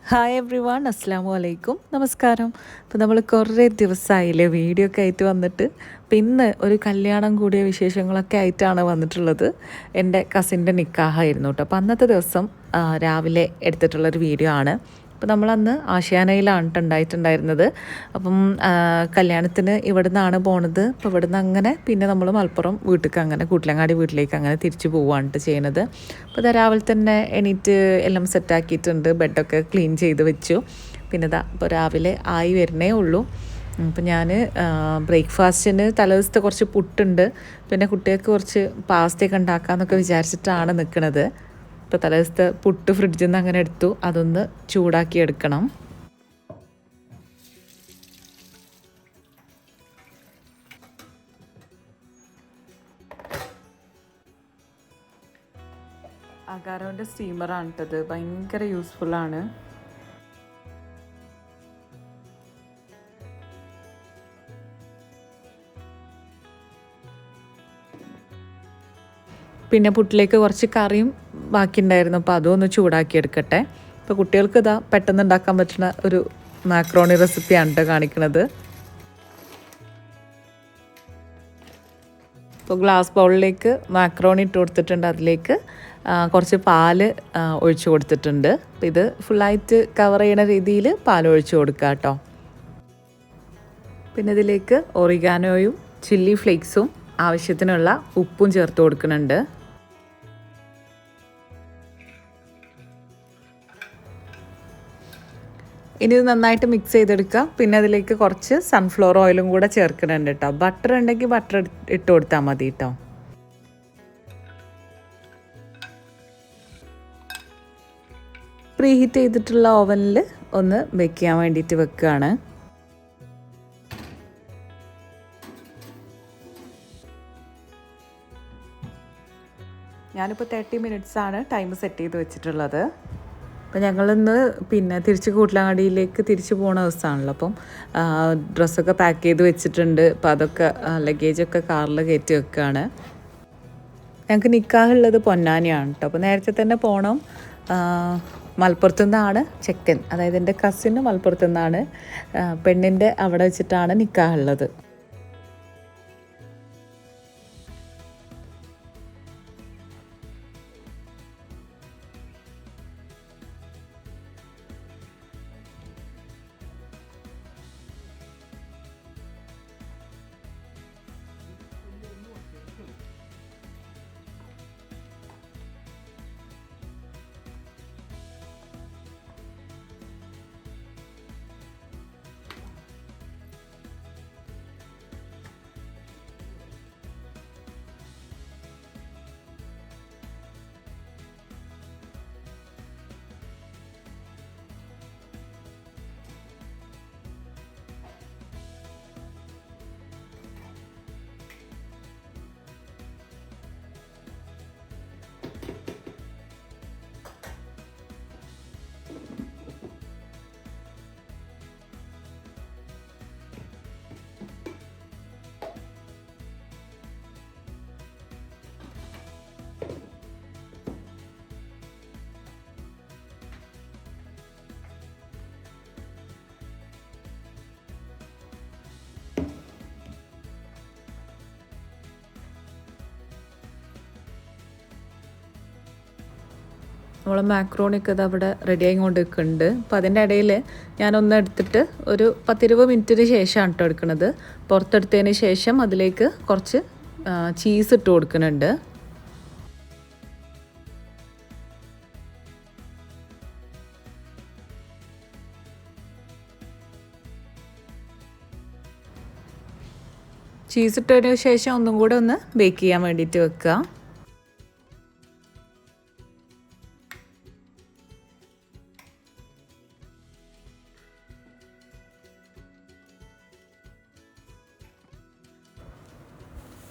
Hi every one, അസ്സാം വലൈക്കും, നമസ്കാരം. അപ്പോൾ നമ്മൾ കുറേ ദിവസമായില്ലേ വീഡിയോ ഒക്കെ ആയിട്ട് വന്നിട്ട്. അപ്പോൾ ഇന്ന് ഒരു കല്യാണം കൂടിയ വിശേഷങ്ങളൊക്കെ ആയിട്ടാണ് വന്നിട്ടുള്ളത്. എൻ്റെ കസിൻ്റെ നിക്കാഹായിരുന്നു കേട്ടോ. അപ്പോൾ അന്നത്തെ ദിവസം രാവിലെ എടുത്തിട്ടുള്ളൊരു വീഡിയോ ആണ്. അപ്പോൾ നമ്മളന്ന് ആഷ്യാനയിലാണ് ഉണ്ടായിട്ടുണ്ടായിരുന്നത്. അപ്പം കല്യാണത്തിന് ഇവിടെ നിന്നാണ് പോണത്. അപ്പോൾ ഇവിടെ നിന്ന് അങ്ങനെ പിന്നെ നമ്മൾ മലപ്പുറം വീട്ടിലേക്ക് അങ്ങനെ കൂട്ടിലങ്ങാടി വീട്ടിലേക്ക് അങ്ങനെ തിരിച്ചു പോവുകയാണ് ചെയ്യുന്നത്. അപ്പോൾ രാവിലെ തന്നെ എണീറ്റ് എല്ലാം സെറ്റാക്കിയിട്ടുണ്ട്, ബെഡൊക്കെ ക്ലീൻ ചെയ്ത് വെച്ചു. പിന്നെ ഇപ്പോൾ രാവിലെ ആയി വരുന്നേ ഉള്ളൂ. അപ്പം ഞാൻ ബ്രേക്ക്ഫാസ്റ്റിന് തലേദിവസത്തെ കുറച്ച് പുട്ടുണ്ട്, പിന്നെ കുട്ടികൾക്ക് കുറച്ച് പാസ്തയൊക്കെ ഉണ്ടാക്കാമെന്നൊക്കെ വിചാരിച്ചിട്ടാണ് നിൽക്കുന്നത്. ഇപ്പോൾ തലേദിവസത്തെ പുട്ട് ഫ്രിഡ്ജിൽ നിന്ന് അങ്ങനെ എടുത്തു, അതൊന്ന് ചൂടാക്കി എടുക്കണം. അഗാരോൻ്റെ സ്റ്റീമറാണ് കേട്ടത്, ഭയങ്കര യൂസ്ഫുള്ളാണ്. പിന്നെ പുട്ടിലേക്ക് കുറച്ച് കറിയും ബാക്കിയുണ്ടായിരുന്നു, അപ്പോൾ അതും ഒന്ന് ചൂടാക്കിയെടുക്കട്ടെ. ഇപ്പോൾ കുട്ടികൾക്ക് ഇതാ പെട്ടെന്ന് ഉണ്ടാക്കാൻ പറ്റുന്ന ഒരു മാക്രോണി റെസിപ്പിയാണ് കേട്ടോ കാണിക്കുന്നത്. ഇപ്പോൾ ഗ്ലാസ് ബൗളിലേക്ക് മാക്രോണി ഇട്ട് കൊടുത്തിട്ടുണ്ട്, അതിലേക്ക് കുറച്ച് പാല് ഒഴിച്ചു കൊടുത്തിട്ടുണ്ട്. അപ്പോൾ ഇത് ഫുള്ളായിട്ട് കവർ ചെയ്യുന്ന രീതിയിൽ പാൽ ഒഴിച്ചു കൊടുക്കുക കേട്ടോ. പിന്നെ ഇതിലേക്ക് ഒറിഗാനോയും ചില്ലി ഫ്ലേക്സും ആവശ്യത്തിനുള്ള ഉപ്പും ചേർത്ത് കൊടുക്കുന്നുണ്ട്. ഇനി ഇത് നന്നായിട്ട് മിക്സ് ചെയ്തെടുക്കുക. പിന്നെ അതിലേക്ക് കുറച്ച് സൺഫ്ലവർ ഓയിലും കൂടെ ചേർക്കുന്നുണ്ട് കേട്ടോ. ബട്ടർ ഉണ്ടെങ്കിൽ ബട്ടർ ഇട്ട് കൊടുത്താൽ മതി കേട്ടോ. പ്രീഹീറ്റ് ചെയ്തിട്ടുള്ള ഓവനിൽ ഒന്ന് ബേക്ക് ചെയ്യാൻ വേണ്ടിയിട്ട് വെക്കുകയാണ്. ഞാനിപ്പോൾ 30 മിനിറ്റ്സാണ് ടൈം സെറ്റ് ചെയ്ത് വെച്ചിട്ടുള്ളത്. അപ്പോൾ ഞങ്ങളിന്ന് പിന്നെ തിരിച്ച് കൂട്ടിലങ്ങാടിയിലേക്ക് തിരിച്ചു പോകുന്ന ദിവസമാണല്ലോ. അപ്പം ഡ്രസ്സൊക്കെ പാക്ക് ചെയ്ത് വെച്ചിട്ടുണ്ട്. അപ്പോൾ അതൊക്കെ ലഗേജൊക്കെ കാറിൽ കയറ്റി വെക്കുകയാണ്. ഞങ്ങൾക്ക് നിക്കാഹുള്ളത് പൊന്നാനിയാണ് കേട്ടോ. അപ്പോൾ നേരത്തെ തന്നെ പോകണം. മലപ്പുറത്തു നിന്നാണ് ചെക്കൻ, അതായത് എൻ്റെ കസിന് മലപ്പുറത്തു നിന്നാണ്, പെണ്ണിൻ്റെ അവിടെ വെച്ചിട്ടാണ് നിക്കാഹുള്ളത്. നമ്മൾ മാക്രോണിക്ക് ഇത് അവിടെ റെഡി ആയിക്കൊണ്ട് നിൽക്കുന്നുണ്ട്. അപ്പോൾ അതിൻ്റെ ഇടയിൽ ഞാനൊന്ന് എടുത്തിട്ട് ഒരു 10-20 മിനിറ്റിന് ശേഷമാണ് കേട്ടോ എടുക്കുന്നത്. പുറത്തെടുത്തതിന് ശേഷം അതിലേക്ക് കുറച്ച് ചീസ് ഇട്ട് കൊടുക്കുന്നുണ്ട്. ചീസ് ഇട്ടതിന് ശേഷം ഒന്നും കൂടെ ഒന്ന് ബേക്ക് ചെയ്യാൻ വേണ്ടിയിട്ട് വെക്കുക.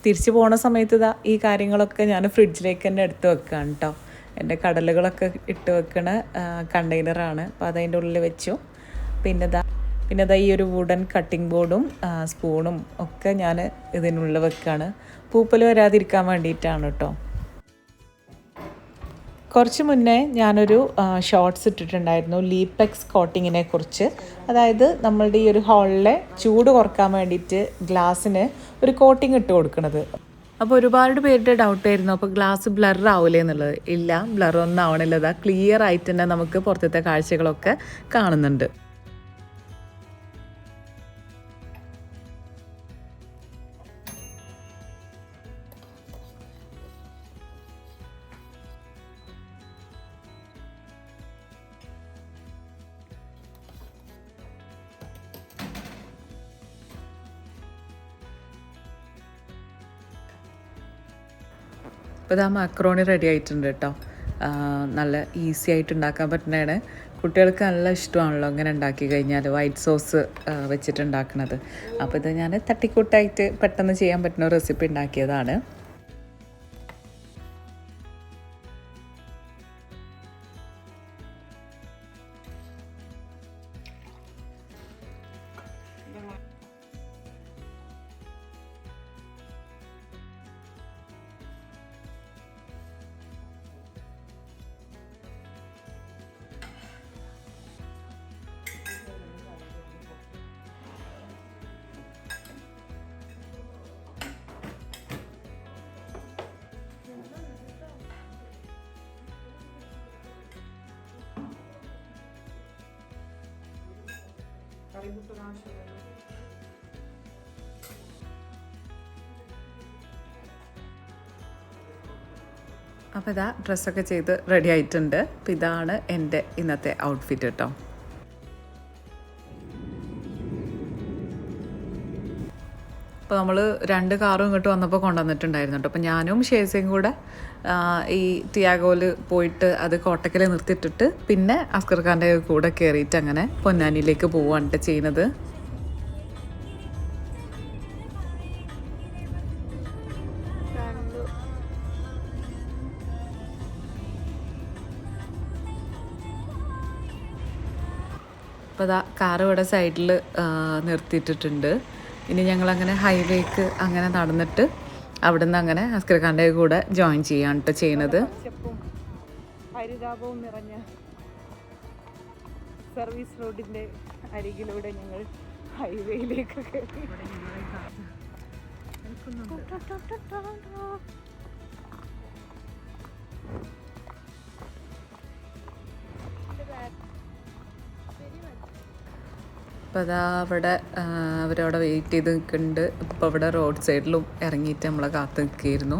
തിരിച്ചു പോണ സമയത്ത് ഈ കാര്യങ്ങളൊക്കെ ഞാൻ ഫ്രിഡ്ജിലേക്ക് തന്നെ എടുത്ത് വെക്കുകയാണ് കേട്ടോ. എൻ്റെ കടലുകളൊക്കെ ഇട്ട് വെക്കണ കണ്ടെയ്നറാണ്, അപ്പോൾ അതതിൻ്റെ ഉള്ളിൽ വെച്ചു. പിന്നെ ഈ ഒരു വുഡൻ കട്ടിംഗ് ബോർഡും സ്പൂണും ഒക്കെ ഞാൻ ഇതിനുള്ളിൽ വെക്കുകയാണ്. പൂപ്പൽ വരാതിരിക്കാൻ വേണ്ടിയിട്ടാണ് കേട്ടോ. കുറച്ച് മുന്നേ ഞാനൊരു ഷോർട്സ് ഇട്ടിട്ടുണ്ടായിരുന്നു ലീപ്പെക്സ് കോട്ടിങ്ങിനെ കുറിച്ച്. അതായത് നമ്മളുടെ ഈ ഒരു ഹാളിലെ ചൂട് കുറക്കാൻ വേണ്ടിയിട്ട് ഗ്ലാസ്സിന് ഒരു കോട്ടിങ് ഇട്ട് കൊടുക്കുന്നത്. അപ്പോൾ ഒരുപാട് പേരുടെ ഡൗട്ടായിരുന്നു, അപ്പോൾ ഗ്ലാസ് ബ്ലർ ആവില്ലേ എന്നുള്ളത്. ഇല്ല, ബ്ലറൊന്നും ആവണില്ല. അതാ ക്ലിയർ ആയിട്ട് തന്നെ നമുക്ക് പുറത്തത്തെ കാഴ്ചകളൊക്കെ കാണുന്നുണ്ട്. അപ്പോൾ ഇതാ മക്രോണി റെഡി ആയിട്ടുണ്ട് കേട്ടോ. നല്ല ഈസി ആയിട്ട് ഉണ്ടാക്കാൻ പറ്റുന്നതാണ്. കുട്ടികൾക്ക് നല്ല ഇഷ്ടമാണല്ലോ ഇങ്ങനെ ഉണ്ടാക്കി കഴിഞ്ഞാൽ, വൈറ്റ് സോസ് വെച്ചിട്ടുണ്ടാക്കുന്നത്. അപ്പോൾ ഇത് ഞാൻ തട്ടിക്കൂട്ടായിട്ട് പെട്ടെന്ന് ചെയ്യാൻ പറ്റുന്ന റെസിപ്പി ഉണ്ടാക്കിയതാണ്. അപ്പോൾ ഇതാ ഡ്രസ്സൊക്കെ ചെയ്ത് റെഡി ആയിട്ടുണ്ട്. അപ്പോൾ ഇതാണ് എൻ്റെ ഇന്നത്തെ ഔട്ട്ഫിറ്റ് കേട്ടോ. അപ്പോൾ നമ്മൾ 2 കാറും ഇങ്ങോട്ട് വന്നപ്പോൾ കൊണ്ടുവന്നിട്ടുണ്ടായിരുന്നു കേട്ടോ. അപ്പോൾ ഞാനും ഷേസയും കൂടെ ഈ ടിയാഗോയിൽ പോയിട്ട് അത് കോട്ടക്കൽ നിർത്തിയിട്ടിട്ട് പിന്നെ അസ്കർ ഖാൻ്റെ കൂടെ കയറിയിട്ട് അങ്ങനെ പൊന്നാനിയിലേക്ക് പോവുകയാണ് ചെയ്യുന്നത്. അപ്പോൾ അതാ കാറ് ഇവിടെ സൈഡിൽ നിർത്തിയിട്ടിട്ടുണ്ട്. ഇനി ഞങ്ങളങ്ങനെ ഹൈവേക്ക് അങ്ങനെ നടന്നിട്ട് അവിടെ നിന്ന് അങ്ങനെ അസ്കർ ഖാൻ്റെ കൂടെ ജോയിൻ ചെയ്യാൻ കേട്ടോ ചെയ്യുന്നത്. ഹരിതാപവും നിറഞ്ഞ സർവീസ് റോഡിൻ്റെ അരികിലൂടെ ഞങ്ങൾ ഹൈവേയിലേക്ക് കയറി. അപ്പോൾ അതാ അവിടെ അവരവിടെ വെയിറ്റ് ചെയ്ത് നിൽക്കുന്നുണ്ട്. ഇപ്പോൾ അവിടെ റോഡ് സൈഡിലും ഇറങ്ങിയിട്ട് നമ്മളെ കാത്ത് നിൽക്കുകയായിരുന്നു.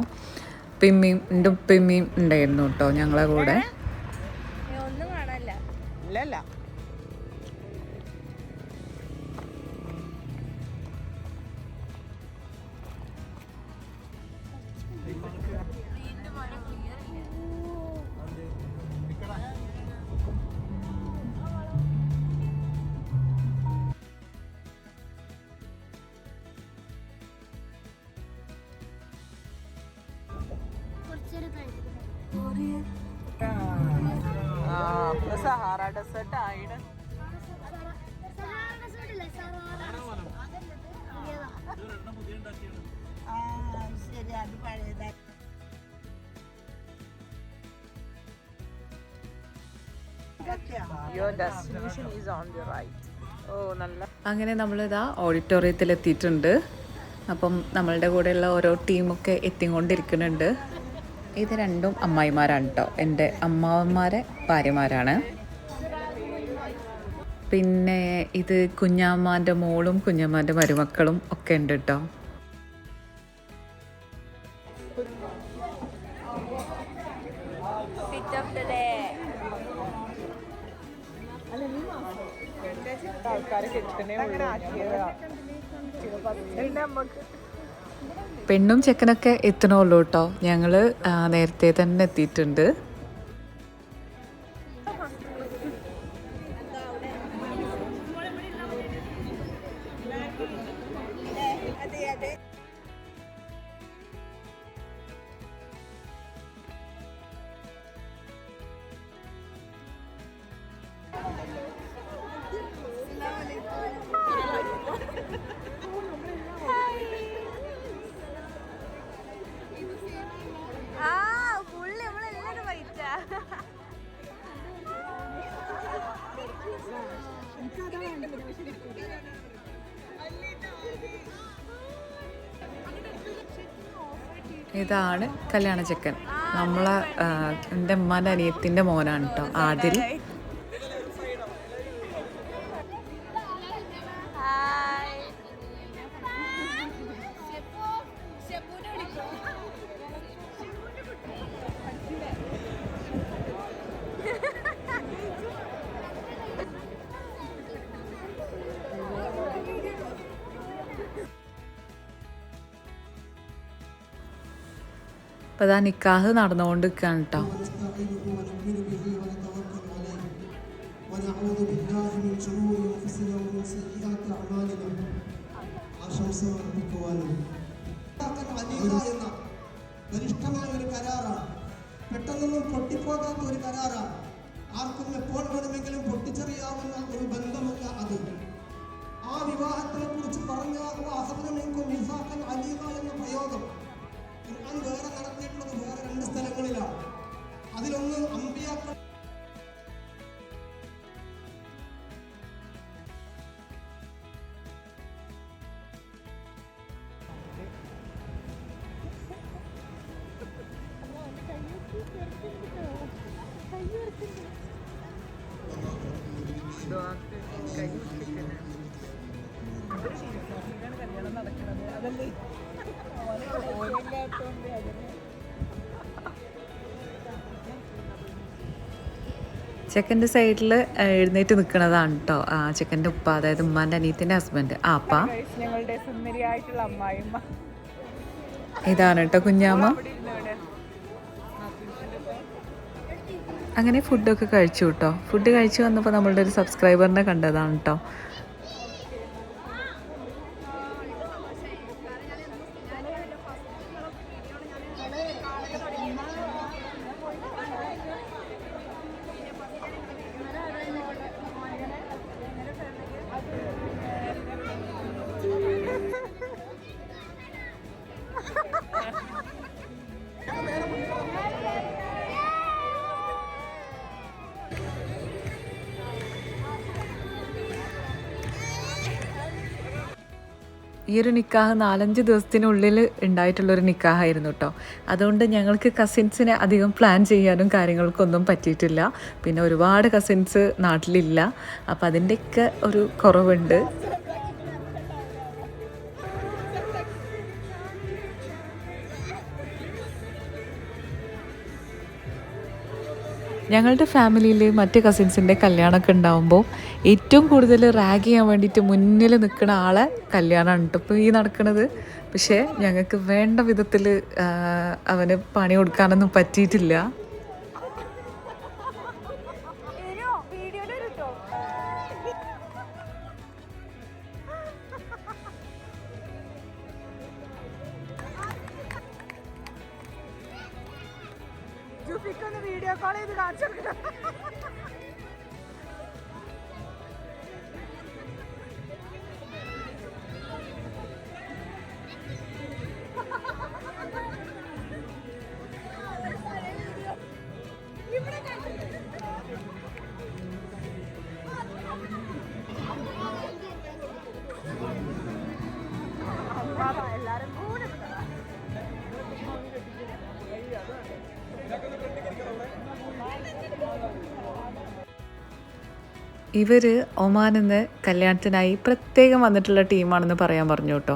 പിമ്മിയും എൻ്റെ ഉപ്പിമ്മയും ഉണ്ടായിരുന്നു കേട്ടോ ഞങ്ങളെ കൂടെ. സഹാറ ഡെസേർട്ട് ആയിട്ട് അങ്ങനെ നമ്മളിതാ ഓഡിറ്റോറിയത്തിൽ എത്തിയിട്ടുണ്ട്. അപ്പം നമ്മളുടെ കൂടെയുള്ള ഓരോ ടീമൊക്കെ എത്തിക്കൊണ്ടിരിക്കുന്നുണ്ട്. ഇത് 2 അമ്മായിമാരാണ് കേട്ടോ, എൻ്റെ അമ്മാവന്മാരെ ഭാര്യമാരാണ്. പിന്നെ ഇത് കുഞ്ഞാമ്മാൻ്റെ മോളും കുഞ്ഞമ്മാൻ്റെ മരുമക്കളും ഒക്കെ ഉണ്ട് കേട്ടോ. പെണ്ണും ചെക്കനൊക്കെ എത്തണുള്ളൂ കേട്ടോ. ഞങ്ങൾ നേരത്തെ തന്നെ എത്തിയിട്ടുണ്ട്. ഇതാണ് കല്യാണ ചെക്കൻ. നമ്മളെ എൻ്റെ ഉമ്മാൻ്റെ അനിയത്തിൻ്റെ മോനാണ് കേട്ടോ, ആദിൽ. അപ്പോൾ അതാ നിക്കാഹ് നടന്നുകൊണ്ട് നിൽക്കുകയാണ് കേട്ടോ. ബലിഷ്ഠമായ ഒരു കരാറാണ്, പെട്ടെന്നൊന്നും പൊട്ടിപ്പോകാത്ത ഒരു കരാറാണ്. ആർക്കും എപ്പോൾ വേണമെങ്കിലും പൊട്ടിച്ചെറിയാവുന്ന ഒരു ബന്ധമല്ല അത്. ആ വിവാഹത്തിനെ കുറിച്ച് പറഞ്ഞ എന്ന പ്രയോഗം ഖുർആൻ വേറെ നടത്തിയിട്ടുള്ളത് വേറെ 2 സ്ഥലങ്ങളിലാണ്. അതിലൊന്ന് അമ്പിയാക്കൾ ചെക്കൻ്റെ സൈഡിൽ എഴുന്നേറ്റ് നിൽക്കുന്നതാണ് കേട്ടോ ആ ചെക്കൻ്റെ ഉപ്പ, അതായത് ഉമ്മാൻ്റെ അനിയത്തിൻ്റെ ഹസ്ബൻഡ് ആപ്പ. ഞങ്ങളുടെ സുന്ദരിയായിട്ടുള്ള അമ്മായിമ്മ ഇതാണ് കേട്ടോ കുഞ്ഞാമ്മ. അങ്ങനെ ഫുഡൊക്കെ കഴിച്ചു കേട്ടോ. ഫുഡ് കഴിച്ചു വന്നപ്പോൾ നമ്മളുടെ ഒരു സബ്സ്ക്രൈബറിനെ കണ്ടതാണ് കേട്ടോ. ഈ ഒരു നിക്കാഹ് 4-5 ദിവസത്തിനുള്ളിൽ ഉണ്ടായിട്ടുള്ളൊരു നിക്കാഹായിരുന്നു കേട്ടോ. അതുകൊണ്ട് ഞങ്ങൾക്ക് കസിൻസിനെ അധികം പ്ലാൻ ചെയ്യാനും കാര്യങ്ങൾക്കൊന്നും പറ്റിയിട്ടില്ല. പിന്നെ ഒരുപാട് കസിൻസ് നാട്ടിലില്ല, അപ്പം അതിൻ്റെയൊക്കെ ഒരു കുറവുണ്ട്. ഞങ്ങളുടെ ഫാമിലിയിൽ മറ്റ് കസിൻസിൻ്റെ കല്യാണമൊക്കെ ഉണ്ടാകുമ്പോൾ ഏറ്റവും കൂടുതൽ റാഗ് ചെയ്യാൻ വേണ്ടിയിട്ട് മുന്നിൽ നിൽക്കുന്ന ആളെ കല്യാണമാണ് കേട്ടോ ഇപ്പോൾ ഈ നടക്കുന്നത്. പക്ഷേ ഞങ്ങൾക്ക് വേണ്ട വിധത്തിൽ അവന് പണി കൊടുക്കാനൊന്നും പറ്റിയിട്ടില്ല. വീഡിയോ കോൾ ചെയ്ത് കാണിച്ചു കൊടുക്കണം. എല്ലാരും കൂടെ ഇവർ ഒമാനിൽ നിന്ന് കല്യാണത്തിനായി പ്രത്യേകം വന്നിട്ടുള്ള ടീമാണെന്ന് പറയാൻ പറഞ്ഞു കേട്ടോ.